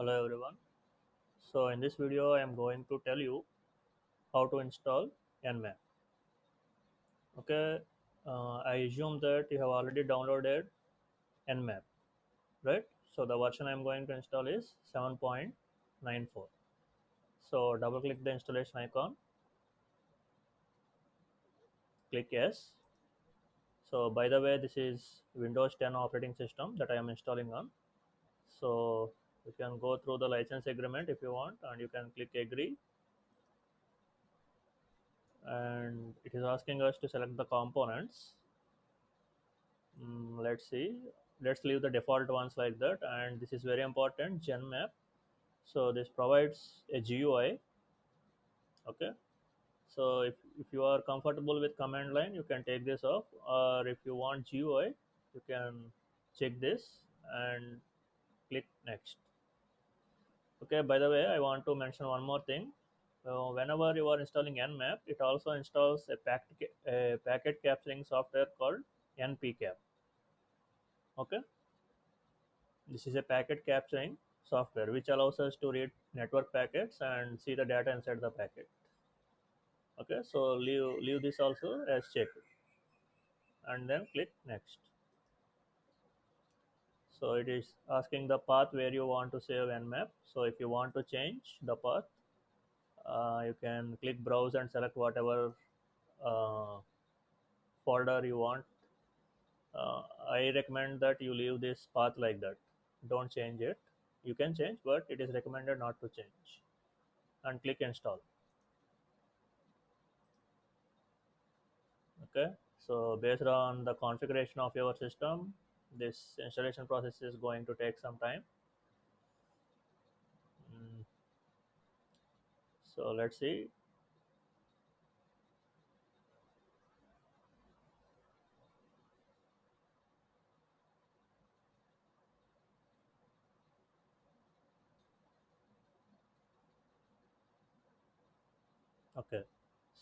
Hello everyone. So in this video I am going to tell you how to install Nmap. Okay, I assume that you have already downloaded Nmap, right? So the version I am going to install is 7.94. So double click the installation icon, click yes. So by the way, this is Windows 10 operating system that I am installing on. So you can go through the license agreement if you want, and you can click agree, and it is asking us to select the components. Let's see. Let's leave the default ones like that. And this is very important, Nmap. So this provides a GUI. Okay. So if you are comfortable with command line, you can take this off. Or if you want GUI, you can check this and click next. Okay. By the way, I want to mention one more thing. Whenever you are installing Nmap, it also installs a packet capturing software called NPCap. Okay. This is a packet capturing software which allows us to read network packets and see the data inside the packet. Okay, so leave this also as checked and then click next. So it is asking the path where you want to save Nmap. So if you want to change the path, you can click browse and select whatever uh, folder you want. I recommend that you leave this path like that. Don't change it. You can change, but it is recommended not to change. And click install. Okay, so based on the configuration of your system, this installation process is going to take some time. Mm, so let's see. Okay,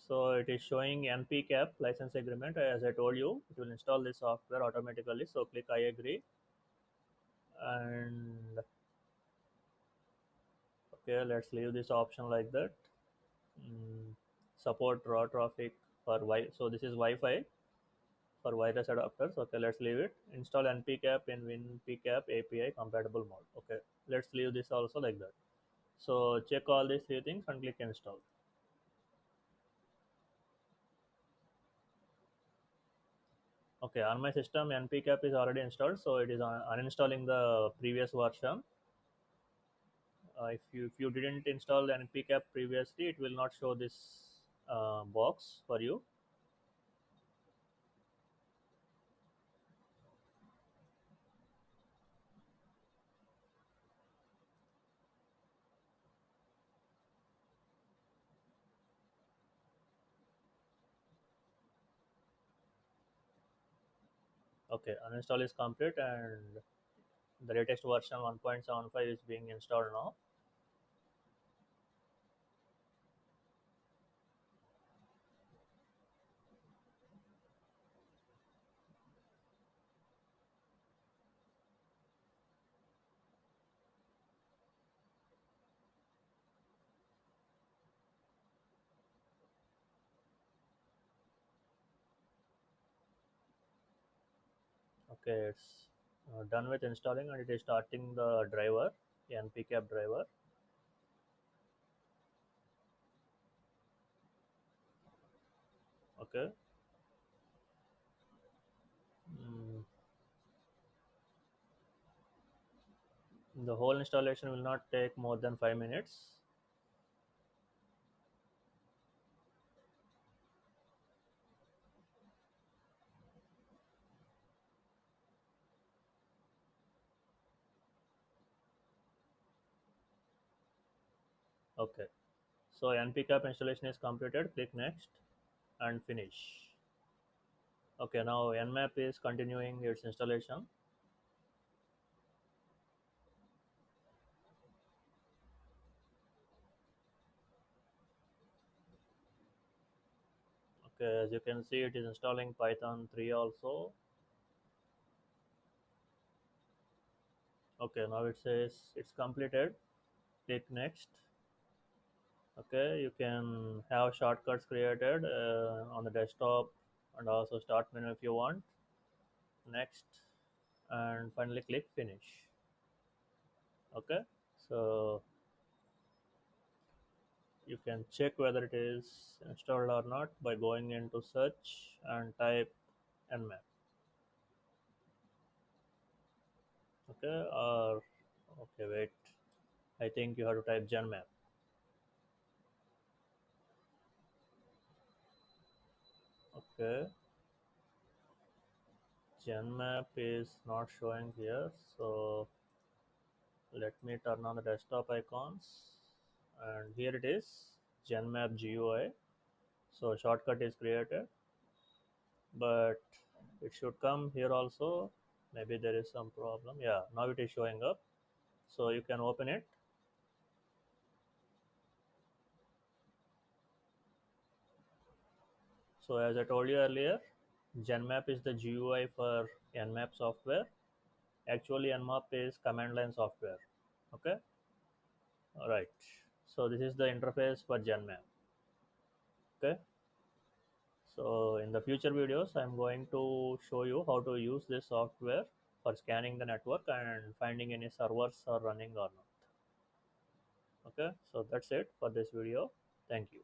so it is showing NPCap license agreement. As I told you, it will install this software automatically. So click I agree, and okay, let's leave this option like that. Mm, support raw traffic for So this is Wi-Fi for wireless adapters. Okay, let's leave it. Install NPCap in WinPCap API compatible mode. Okay, let's leave this also like that. So check all these three things and click install. Okay, on my system npcap is already installed, so it is uninstalling the previous version. If you didn't install npcap previously, it will not show this box for you. Okay, uninstall is complete, and the latest version 1.75 is being installed now. Okay, it's done with installing, and it is starting the driver, the npcap driver. Okay. Mm, the whole installation will not take more than 5 minutes. Okay, so npcap installation is completed. Click next and finish. Okay, now Nmap is continuing its installation. Okay, as you can see, it is installing Python 3 also. Okay, now it says it's completed. Click next. Okay, you can have shortcuts created on the desktop and also start menu if you want. Next, and finally click finish. Okay, so you can check whether it is installed or not by going into search and type nmap. Okay, or okay, wait, I think you have to type genmap. Okay, genmap is not showing here, so let me turn on the desktop icons, and here it is, genmap GUI. So shortcut is created, but it should come here also. Maybe there is some problem. Yeah, now it is showing up, so you can open it. So as I told you earlier, Genmap is the GUI for Nmap software. Actually, Nmap is command line software. Okay, all right. So this is the interface for Genmap. Okay. So in the future videos, I'm going to show you how to use this software for scanning the network and finding any servers are running or not. Okay. So that's it for this video. Thank you.